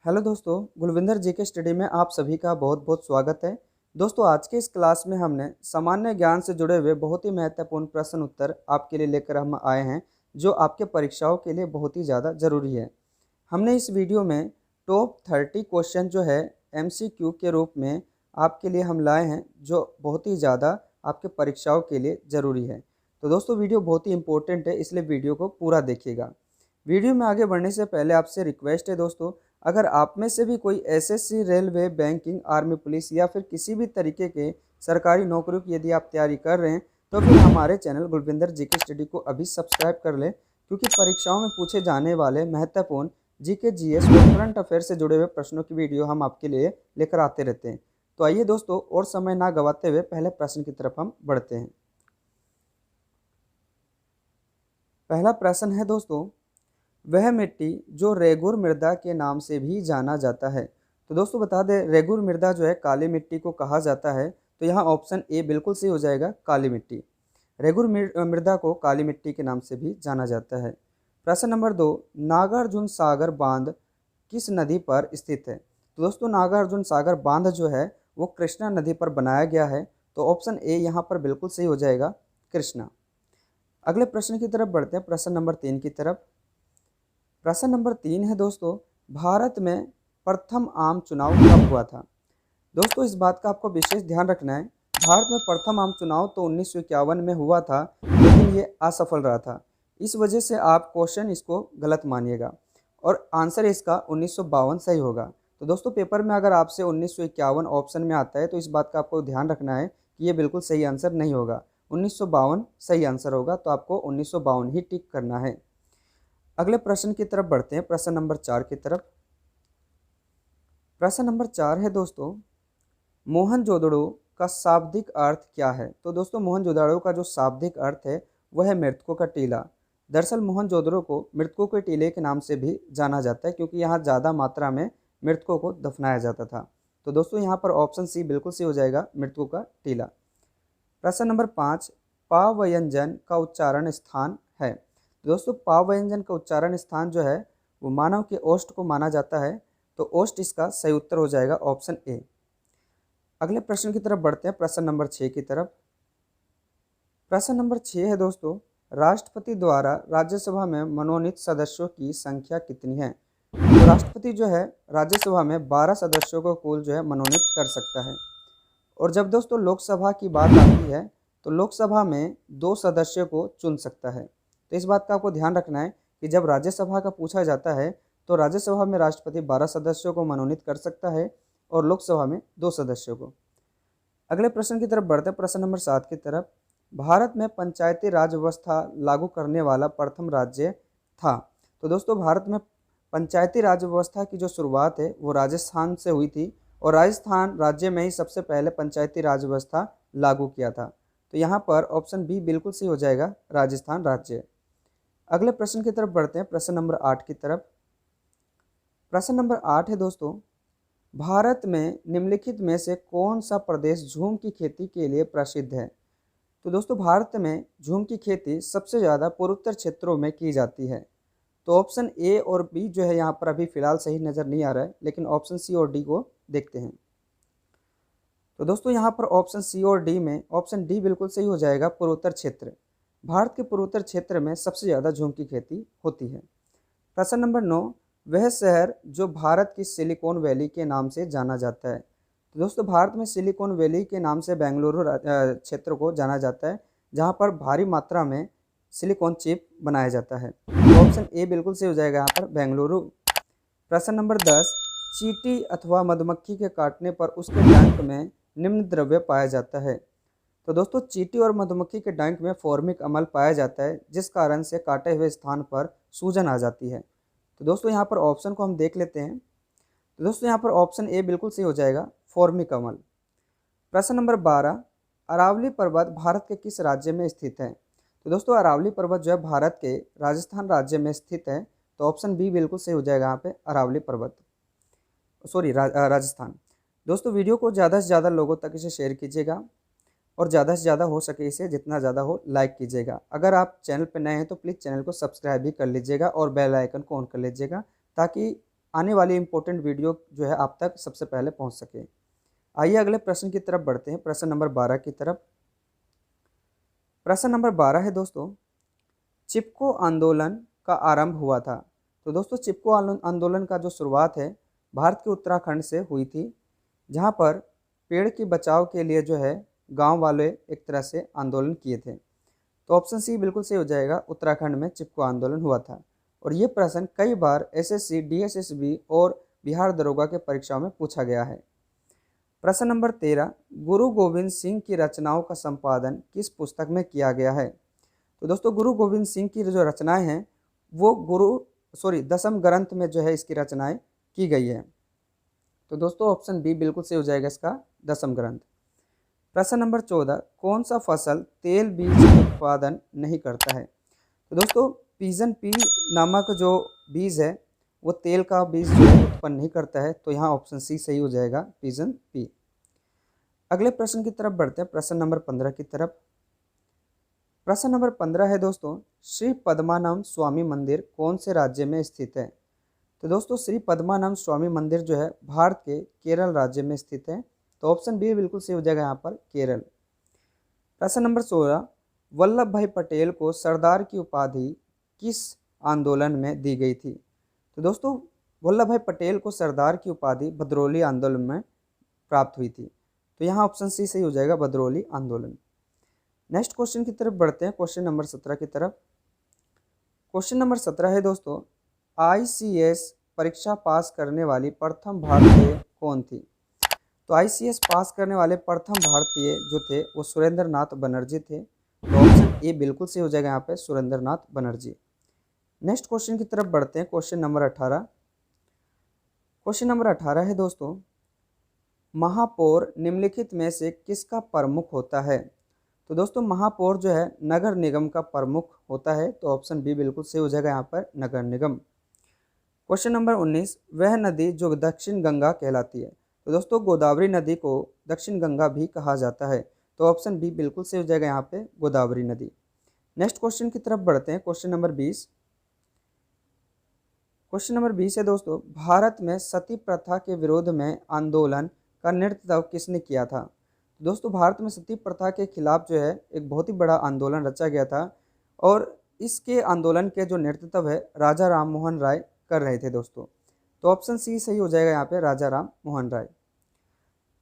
Hello दोस्तों, गुलविंदर जी के study में आप सभी का बहुत बहुत स्वागत है। दोस्तों, आज के इस क्लास में हमने सामान्य ज्ञान से जुड़े हुए बहुत ही महत्वपूर्ण प्रश्न उत्तर आपके लिए लेकर हम आए हैं, जो आपके परीक्षाओं के लिए बहुत ही ज़्यादा ज़रूरी है। हमने इस वीडियो में टॉप 30 क्वेश्चन जो है MCQ के रूप में आपके लिए हम लाए हैं, जो बहुत ही ज़्यादा आपके परीक्षाओं के लिए ज़रूरी है। तो दोस्तों, वीडियो बहुत ही इंपॉर्टेंट है, इसलिए वीडियो को पूरा देखिएगा। वीडियो में आगे बढ़ने से पहले आपसे रिक्वेस्ट है दोस्तों, अगर आप में से भी कोई SSC, railway, banking, army, police या फिर किसी भी तरीके के सरकारी नौकरियों की यदि आप तैयारी कर रहे हैं, तो फिर हमारे चैनल गुलविंदर जीके स्टडी को अभी सब्सक्राइब कर लें, क्योंकि परीक्षाओं में पूछे जाने वाले महत्वपूर्ण जीके, जीएस और करंट अफेयर से जुड़े हुए प्रश्नों की वीडियो हम आपके लिए लेकर आते रहते हैं। तो आइए दोस्तों, और समय ना गवाते हुए पहले प्रश्न की तरफ हम बढ़ते हैं। पहला प्रश्न है दोस्तों, वह मिट्टी जो रेगुर मृदा के नाम से भी जाना जाता है। तो दोस्तों बता दें, रेगुर मृदा जो है काली मिट्टी को कहा जाता है। तो यहाँ ऑप्शन ए बिल्कुल सही हो जाएगा, काली मिट्टी। रेगुर मृदा को काली मिट्टी के नाम से भी जाना जाता है। प्रश्न नंबर 2, नागार्जुन सागर बांध किस नदी पर स्थित है। तो दोस्तों, नागार्जुन सागर बांध जो है वो कृष्णा नदी पर बनाया गया है। तो ऑप्शन ए यहाँ पर बिल्कुल सही हो जाएगा, कृष्णा। अगले प्रश्न की तरफ बढ़ते हैं, प्रश्न नंबर 3 की तरफ। प्रश्न नंबर 3 है दोस्तों, भारत में प्रथम आम चुनाव कब हुआ था। दोस्तों, इस बात का आपको विशेष ध्यान रखना है। भारत में प्रथम आम चुनाव तो 1951 में हुआ था, लेकिन ये असफल रहा था। इस वजह से आप क्वेश्चन इसको गलत मानिएगा और आंसर इसका 1952 सही होगा। तो दोस्तों, पेपर में अगर आपसे 1951 ऑप्शन में आता है, तो इस बात का आपको ध्यान रखना है कि ये बिल्कुल सही आंसर नहीं होगा। 1952 सही आंसर होगा, तो आपको 1952 ही टिक करना है। अगले प्रश्न की तरफ बढ़ते हैं, प्रश्न नंबर 4 की तरफ। प्रश्न नंबर 4 है दोस्तों, मोहनजोदड़ो का शाब्दिक अर्थ क्या है। तो दोस्तों, मोहनजोदड़ो का जो शाब्दिक अर्थ है वह है मृतकों का टीला। दरअसल मोहनजोदड़ो को मृतकों के टीले के नाम से भी जाना जाता है, क्योंकि यहाँ ज़्यादा मात्रा में मृतकों को दफनाया जाता था। तो दोस्तों, यहाँ पर ऑप्शन सी बिल्कुल सही हो जाएगा, मृतकों का टीला। प्रश्न नंबर 5, प व्यंजन का उच्चारण स्थान है। दोस्तों, प व्यंजन का उच्चारण स्थान जो है वो मानव के ओष्ठ को माना जाता है। तो ओष्ठ इसका सही उत्तर हो जाएगा, ऑप्शन ए। अगले प्रश्न की तरफ बढ़ते हैं, प्रश्न नंबर 6 की तरफ। प्रश्न नंबर 6 है दोस्तों, राष्ट्रपति द्वारा राज्यसभा में मनोनीत सदस्यों की संख्या कितनी है। तो राष्ट्रपति जो है राज्यसभा में 12 सदस्यों को कुल जो है मनोनीत कर सकता है। और जब दोस्तों लोकसभा की बात आती है, तो लोकसभा में 2 सदस्यों को चुन सकता है। तो इस बात का आपको ध्यान रखना है कि जब राज्यसभा का पूछा जाता है, तो राज्यसभा में राष्ट्रपति 12 सदस्यों को मनोनीत कर सकता है और लोकसभा में 2 सदस्यों को। अगले प्रश्न की तरफ बढ़ते हैं, प्रश्न नंबर 7 की तरफ। भारत में पंचायती राज व्यवस्था लागू करने वाला प्रथम राज्य था। तो दोस्तों, भारत में पंचायती राज व्यवस्था की जो शुरुआत है वो राजस्थान से हुई थी, और राजस्थान राज्य में ही सबसे पहले पंचायती राज व्यवस्था लागू किया था। तो यहाँ पर ऑप्शन बी बिल्कुल सही हो जाएगा, राजस्थान राज्य। अगले प्रश्न की तरफ बढ़ते हैं, प्रश्न नंबर 8 की तरफ। प्रश्न नंबर 8 है दोस्तों, भारत में निम्नलिखित में से कौन सा प्रदेश झूम की खेती के लिए प्रसिद्ध है। तो दोस्तों, भारत में झूम की खेती सबसे ज़्यादा पूर्वोत्तर क्षेत्रों में की जाती है। तो ऑप्शन ए और बी जो है यहाँ पर अभी फ़िलहाल सही नज़र नहीं आ रहा है, लेकिन ऑप्शन सी और डी को देखते हैं। तो दोस्तों, यहाँ पर ऑप्शन सी और डी में ऑप्शन डी बिल्कुल सही हो जाएगा, पूर्वोत्तर क्षेत्र। भारत के पूर्वोत्तर क्षेत्र में सबसे ज़्यादा झूम की खेती होती है। प्रश्न नंबर 9, वह शहर जो भारत की सिलिकॉन वैली के नाम से जाना जाता है। तो दोस्तों, भारत में सिलिकॉन वैली के नाम से बेंगलुरु क्षेत्र को जाना जाता है, जहाँ पर भारी मात्रा में सिलिकॉन चिप बनाया जाता है। तो ऑप्शन ए बिल्कुल सही हो जाएगा यहाँ पर, बेंगलुरु। प्रश्न नंबर 10, चींटी अथवा मधुमक्खी के काटने पर उसके डंक में निम्न द्रव्य पाया जाता है। तो दोस्तों, चींटी और मधुमक्खी के डंक में फॉर्मिक अम्ल पाया जाता है, जिस कारण से काटे हुए स्थान पर सूजन आ जाती है। तो दोस्तों, यहाँ पर ऑप्शन को हम देख लेते हैं। तो दोस्तों, यहाँ पर ऑप्शन ए बिल्कुल सही हो जाएगा, फॉर्मिक अम्ल। प्रश्न नंबर 12, अरावली पर्वत भारत के किस राज्य में स्थित है। तो दोस्तों, अरावली पर्वत जो है भारत के राजस्थान राज्य में स्थित है। तो ऑप्शन बी बिल्कुल सही हो जाएगा यहाँ पे, अरावली पर्वत, सॉरी राजस्थान। दोस्तों, वीडियो को ज़्यादा से ज़्यादा लोगों तक इसे शेयर कीजिएगा, और ज़्यादा से ज़्यादा हो सके इसे जितना ज़्यादा हो लाइक कीजिएगा। अगर आप चैनल पर नए हैं तो प्लीज़ चैनल को सब्सक्राइब भी कर लीजिएगा और बेल आइकन को ऑन कर लीजिएगा, ताकि आने वाली इम्पोर्टेंट वीडियो जो है आप तक सबसे पहले पहुंच सके। आइए अगले प्रश्न की तरफ बढ़ते हैं, प्रश्न नंबर 12 की तरफ। प्रश्न नंबर 12 है दोस्तों, चिपको आंदोलन का आरंभ हुआ था। तो दोस्तों चिपको आंदोलन का जो शुरुआत है भारत के उत्तराखंड से हुई थी, जहां पर पेड़ के बचाव के लिए जो है गांव वाले एक तरह से आंदोलन किए थे। तो ऑप्शन सी बिल्कुल सही हो जाएगा, उत्तराखंड में चिपको आंदोलन हुआ था। और ये प्रश्न कई बार एसएससी, डीएसएसबी और बिहार दरोगा के परीक्षाओं में पूछा गया है। प्रश्न नंबर 13, गुरु गोविंद सिंह की रचनाओं का संपादन किस पुस्तक में किया गया है। तो दोस्तों गुरु गोविंद सिंह की जो रचनाएं हैं वो दसम ग्रंथ में जो है इसकी रचनाएं की गई है। तो दोस्तों ऑप्शन बी बिल्कुल सही हो जाएगा इसका, दसम ग्रंथ। प्रश्न नंबर 14, कौन सा फसल तेल बीज उत्पादन नहीं करता है। तो दोस्तों पिजन पी नामक जो बीज है वो तेल का बीज जो है उत्पन्न नहीं करता है, तो यहाँ ऑप्शन सी सही हो जाएगा, पिजन पी। अगले प्रश्न की तरफ बढ़ते हैं, प्रश्न नंबर 15 की तरफ। प्रश्न नंबर 15 है दोस्तों, श्री पद्मानंद स्वामी मंदिर कौन से राज्य में स्थित है। तो दोस्तों श्री पद्मानंद स्वामी मंदिर जो है भारत के केरल राज्य में स्थित है, तो ऑप्शन बी बिल्कुल सही हो जाएगा यहाँ पर, केरल। प्रश्न नंबर 16, वल्लभ भाई पटेल को सरदार की उपाधि किस आंदोलन में दी गई थी। तो दोस्तों वल्लभ भाई पटेल को सरदार की उपाधि भद्रोली आंदोलन में प्राप्त हुई थी, तो यहाँ ऑप्शन सी सही हो जाएगा, भद्रोली आंदोलन। नेक्स्ट क्वेश्चन की तरफ बढ़ते हैं, क्वेश्चन नंबर 17 की तरफ। क्वेश्चन नंबर 17 है दोस्तों, आईसीएस परीक्षा पास करने वाली प्रथम भारतीय कौन थी। तो आईसीएस पास करने वाले प्रथम भारतीय जो थे वो सुरेंद्र नाथ बनर्जी थे, तो ऑप्शन ए बिल्कुल सही हो जाएगा यहाँ पे, सुरेंद्र नाथ बनर्जी। नेक्स्ट क्वेश्चन की तरफ बढ़ते हैं, क्वेश्चन नंबर 18। क्वेश्चन नंबर 18 है दोस्तों, महापौर निम्नलिखित में से किसका प्रमुख होता है। तो दोस्तों महापौर जो है नगर निगम का प्रमुख होता है, तो ऑप्शन बी बिल्कुल सही हो जाएगा यहाँ पर, नगर निगम। क्वेश्चन नंबर 19, वह नदी जो दक्षिण गंगा कहलाती है। तो दोस्तों गोदावरी नदी को दक्षिण गंगा भी कहा जाता है, तो ऑप्शन बी बिल्कुल सही हो जाएगा यहाँ पे, गोदावरी नदी। नेक्स्ट क्वेश्चन की तरफ बढ़ते हैं, क्वेश्चन नंबर 20। क्वेश्चन नंबर 20 है दोस्तों, भारत में सती प्रथा के विरोध में आंदोलन का नेतृत्व किसने किया था। तो दोस्तों भारत में सती प्रथा के खिलाफ जो है एक बहुत ही बड़ा आंदोलन रचा गया था, और इसके आंदोलन के जो नेतृत्व है राजा राम मोहन राय कर रहे थे दोस्तों, तो ऑप्शन सी सही हो जाएगा यहाँ पे, राजा राम मोहन राय।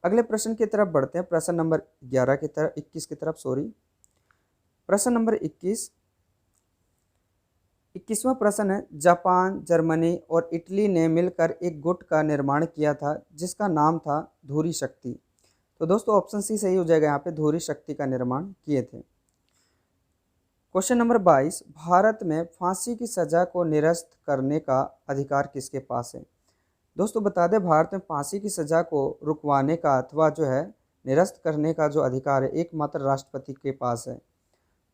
अगले प्रश्न की तरफ बढ़ते हैं, प्रश्न नंबर 11 की तरफ, 21 की तरफ सॉरी। प्रश्न नंबर 21वां प्रश्न है, जापान, जर्मनी और इटली ने मिलकर एक गुट का निर्माण किया था जिसका नाम था धुरी शक्ति। तो दोस्तों ऑप्शन सी सही हो जाएगा यहाँ पे, धुरी शक्ति का निर्माण किए थे। क्वेश्चन नंबर 22, भारत में फांसी की सजा को निरस्त करने का अधिकार किसके पास है। दोस्तों बता दें भारत में फांसी की सजा को रुकवाने का अथवा जो है निरस्त करने का जो अधिकार है एकमात्र राष्ट्रपति के पास है,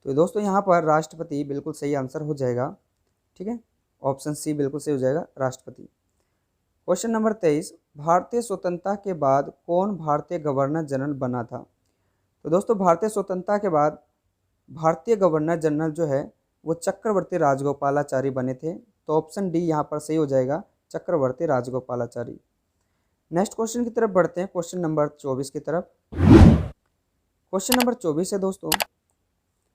तो दोस्तों यहाँ पर राष्ट्रपति बिल्कुल सही आंसर हो जाएगा, ठीक है, ऑप्शन सी बिल्कुल सही हो जाएगा, राष्ट्रपति। क्वेश्चन नंबर 23, भारतीय स्वतंत्रता के बाद कौन भारतीय गवर्नर जनरल बना था। तो दोस्तों भारतीय स्वतंत्रता के बाद भारतीय गवर्नर जनरल जो है वो चक्रवर्ती राजगोपालाचारी बने थे, तो ऑप्शन डी यहाँ पर सही हो जाएगा, चक्रवर्ती राजगोपालाचारी। नेक्स्ट क्वेश्चन की तरफ बढ़ते हैं, क्वेश्चन नंबर 24 की तरफ। क्वेश्चन नंबर 24 है दोस्तों,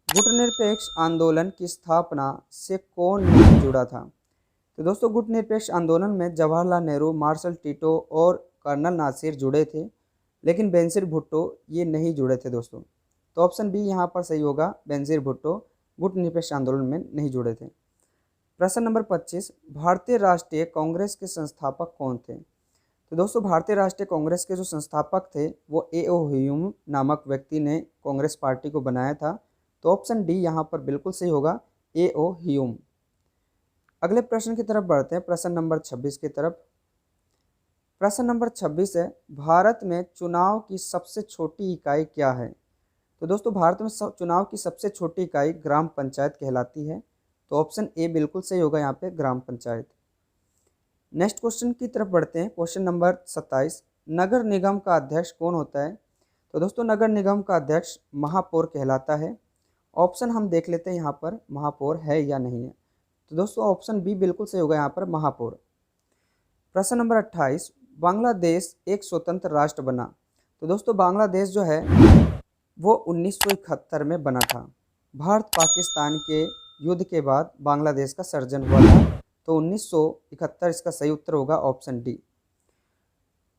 गुटनिरपेक्ष आंदोलन की स्थापना से कौन नहीं जुड़ा था। तो दोस्तों गुटनिरपेक्ष आंदोलन में जवाहरलाल नेहरू, मार्शल टिटो और कर्नल नासिर जुड़े थे, लेकिन बेनजीर भुट्टो ये नहीं जुड़े थे दोस्तों, तो ऑप्शन बी यहाँ पर सही होगा, बेनजीर भुट्टो गुटनिरपेक्ष आंदोलन में नहीं जुड़े थे। प्रश्न नंबर 25, भारतीय राष्ट्रीय कांग्रेस के संस्थापक कौन थे। तो दोस्तों भारतीय राष्ट्रीय कांग्रेस के जो संस्थापक थे वो ए.ओ. ह्यूम नामक व्यक्ति ने कांग्रेस पार्टी को बनाया था, तो ऑप्शन डी यहाँ पर बिल्कुल सही होगा, ए.ओ. ह्यूम। अगले प्रश्न की तरफ बढ़ते हैं, प्रश्न नंबर 26 की तरफ। प्रश्न नंबर 26 है, भारत में चुनाव की सबसे छोटी इकाई क्या है। तो दोस्तों भारत में चुनाव की सबसे छोटी इकाई ग्राम पंचायत कहलाती है, तो ऑप्शन ए बिल्कुल सही होगा यहाँ पे, ग्राम पंचायत। नेक्स्ट क्वेश्चन की तरफ बढ़ते हैं, क्वेश्चन नंबर 27, नगर निगम का अध्यक्ष कौन होता है। तो दोस्तों नगर निगम का अध्यक्ष महापौर कहलाता है। ऑप्शन हम देख लेते हैं यहाँ पर महापौर है या नहीं है, तो दोस्तों ऑप्शन बी बिल्कुल सही होगा यहाँ पर, महापौर। प्रश्न नंबर 28, बांग्लादेश एक स्वतंत्र राष्ट्र बना। तो दोस्तों बांग्लादेश जो है वो 1971 में बना था। भारत पाकिस्तान के युद्ध के बाद बांग्लादेश का सर्जन हुआ था। तो 1971 इसका सही उत्तर होगा ऑप्शन डी।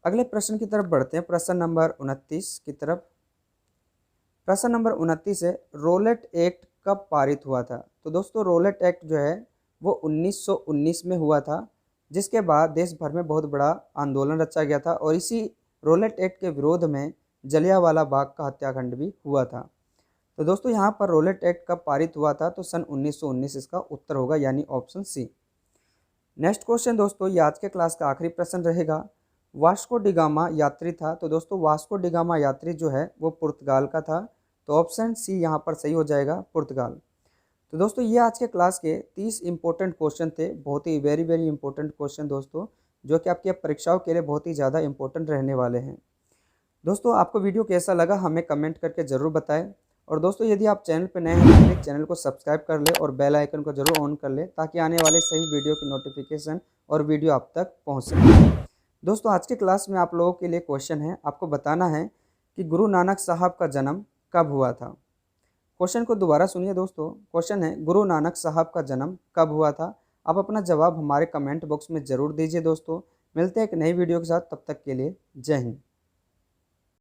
अगले प्रश्न की तरफ बढ़ते हैं, प्रश्न नंबर 29 की तरफ। प्रश्न नंबर 29 है, रोलेट एक्ट कब पारित हुआ था। तो दोस्तों रोलेट एक्ट जो है वो 1919 में हुआ था, जिसके बाद देश भर में बहुत बड़ा आंदोलन रचा गया था और इसी रोलेट एक्ट के विरोध में जलियांवाला बाग का हत्याकांड भी हुआ था। तो दोस्तों यहाँ पर रोलेट एक्ट कब पारित हुआ था, तो सन 1919 इसका उत्तर होगा, यानी ऑप्शन सी। नेक्स्ट क्वेश्चन दोस्तों, ये आज के क्लास का आखिरी प्रश्न रहेगा। वास्को डिगामा यात्री था। तो दोस्तों वास्को डिगामा यात्री जो है वो पुर्तगाल का था। तो ऑप्शन सी यहाँ पर सही हो जाएगा, पुर्तगाल। तो दोस्तों ये आज के क्लास के 30 इंपॉर्टेंट क्वेश्चन थे, बहुत ही वेरी वेरी इंपॉर्टेंट क्वेश्चन दोस्तों, जो कि आपकी परीक्षाओं के लिए बहुत ही ज़्यादा इंपॉर्टेंट रहने वाले हैं। दोस्तों आपको वीडियो कैसा लगा हमें कमेंट करके ज़रूर बताएं। और दोस्तों यदि आप चैनल पर नए हैं तो प्लीज़ चैनल को सब्सक्राइब कर ले और बेल आइकन को जरूर ऑन कर ले, ताकि आने वाले सही वीडियो की नोटिफिकेशन और वीडियो आप तक पहुँच सके। दोस्तों आज के क्लास में आप लोगों के लिए क्वेश्चन है, आपको बताना है कि गुरु नानक साहब का जन्म कब हुआ था। क्वेश्चन को दोबारा सुनिए दोस्तों। क्वेश्चन है, गुरु नानक साहब का जन्म कब हुआ था। आप अपना जवाब हमारे कमेंट बॉक्स में ज़रूर दीजिए दोस्तों। मिलते हैं एक नई वीडियो के साथ, तब तक के लिए जय हिंद।